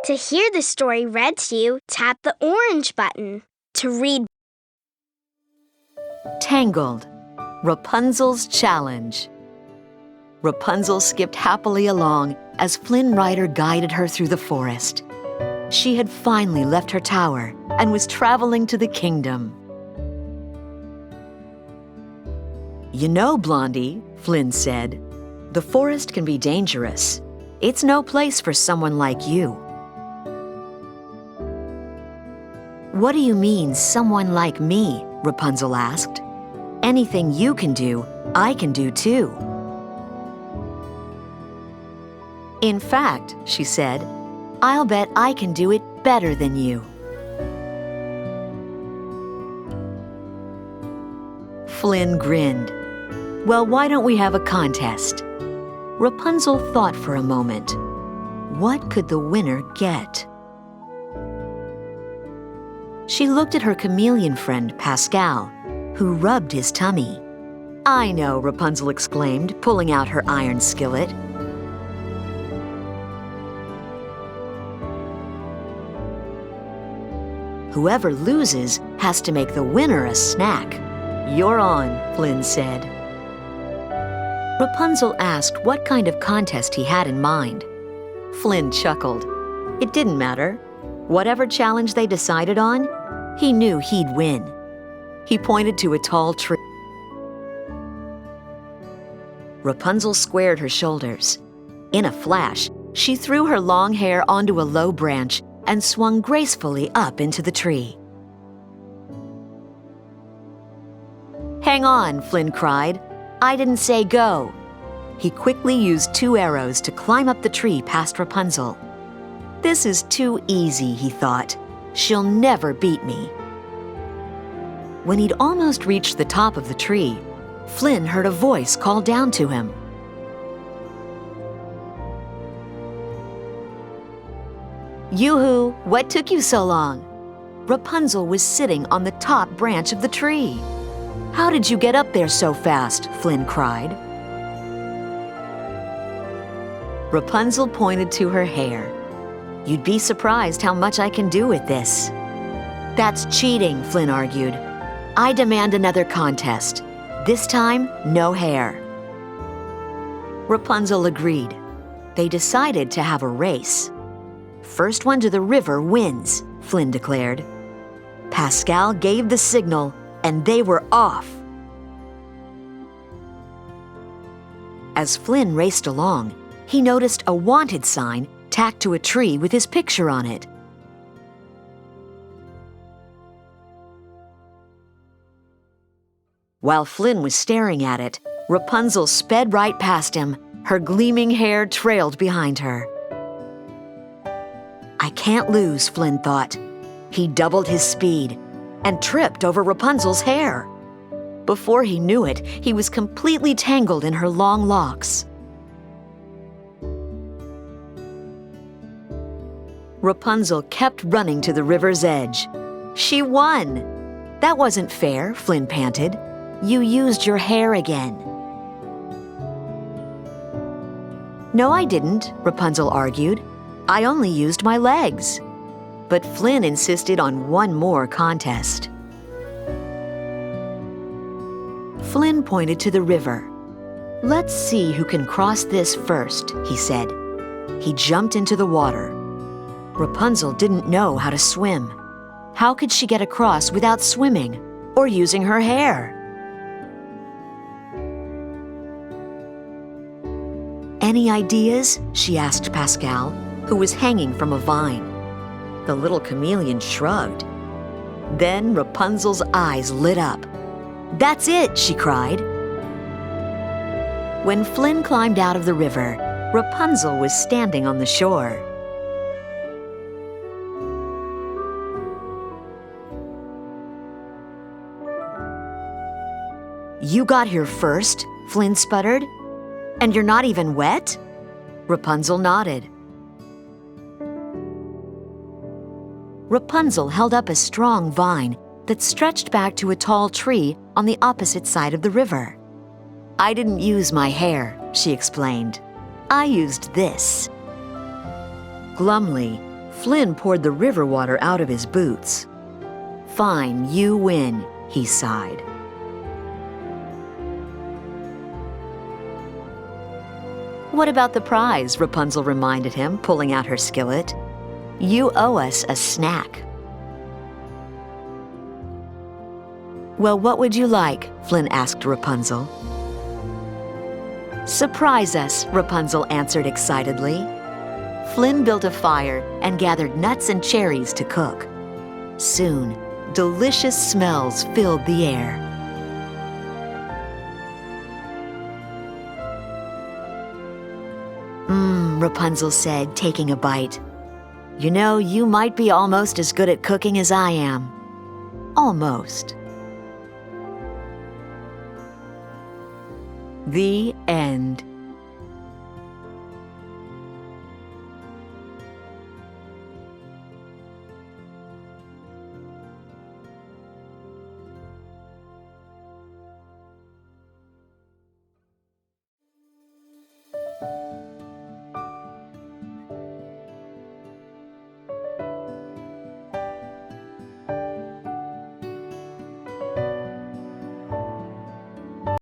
To hear the story read to you, tap the orange button. To read Tangled, Rapunzel's Challenge. Rapunzel skipped happily along as Flynn Rider guided her through the forest. She had finally left her tower and was traveling to the kingdom. "You know, Blondie," Flynn said, "the forest can be dangerous. It's no place for someone like you." "What do you mean, someone like me?" Rapunzel asked. "Anything you can do, I can do too." "In fact," she said, "I'll bet I can do it better than you." Flynn grinned. "Well, why don't we have a contest?" Rapunzel thought for a moment. What could the winner get? She looked at her chameleon friend, Pascal, who rubbed his tummy. "I know," Rapunzel exclaimed, pulling out her iron skillet. "Whoever loses has to make the winner a snack." "You're on," Flynn said. Rapunzel asked what kind of contest he had in mind. Flynn chuckled. It didn't matter. Whatever challenge they decided on, he knew he'd win. He pointed to a tall tree. Rapunzel squared her shoulders. In a flash, she threw her long hair onto a low branch and swung gracefully up into the tree. "Hang on," Flynn cried. "I didn't say go." He quickly used 2 arrows to climb up the tree past Rapunzel. "This is too easy," he thought. "She'll never beat me." When he'd almost reached the top of the tree, Flynn heard a voice call down to him. "Yoo-hoo, what took you so long?" Rapunzel was sitting on the top branch of the tree. "How did you get up there so fast?" Flynn cried. Rapunzel pointed to her hair. "You'd be surprised how much I can do with this." "That's cheating," Flynn argued. "I demand another contest. This time, no hair." Rapunzel agreed. They decided to have a race. "First one to the river wins," Flynn declared. Pascal gave the signal, and they were off. As Flynn raced along, he noticed a wanted sign tacked to a tree with his picture on it. While Flynn was staring at it, Rapunzel sped right past him. Her gleaming hair trailed behind her. "I can't lose," Flynn thought. He doubled his speed and tripped over Rapunzel's hair. Before he knew it, he was completely tangled in her long locks. Rapunzel kept running to the river's edge. She won! "That wasn't fair," Flynn panted. "You used your hair again." "No, I didn't," Rapunzel argued. "I only used my legs." But Flynn insisted on one more contest. Flynn pointed to the river. "Let's see who can cross this first," he said. He jumped into the water. Rapunzel didn't know how to swim. How could she get across without swimming or using her hair? "Any ideas?" she asked Pascal, who was hanging from a vine. The little chameleon shrugged. Then Rapunzel's eyes lit up. "That's it!" she cried. When Flynn climbed out of the river, Rapunzel was standing on the shore. "You got here first," Flynn sputtered. "And you're not even wet?" Rapunzel nodded. Rapunzel held up a strong vine that stretched back to a tall tree on the opposite side of the river. "I didn't use my hair," she explained. "I used this." Glumly, Flynn poured the river water out of his boots. "Fine, you win," he sighed. "What about the prize?" Rapunzel reminded him, pulling out her skillet. "You owe us a snack." "Well, what would you like?" Flynn asked Rapunzel. "Surprise us," Rapunzel answered excitedly. Flynn built a fire and gathered nuts and cherries to cook. Soon, delicious smells filled the air. Rapunzel said, taking a bite. "You know, you might be almost as good at cooking as I am." Almost. The end.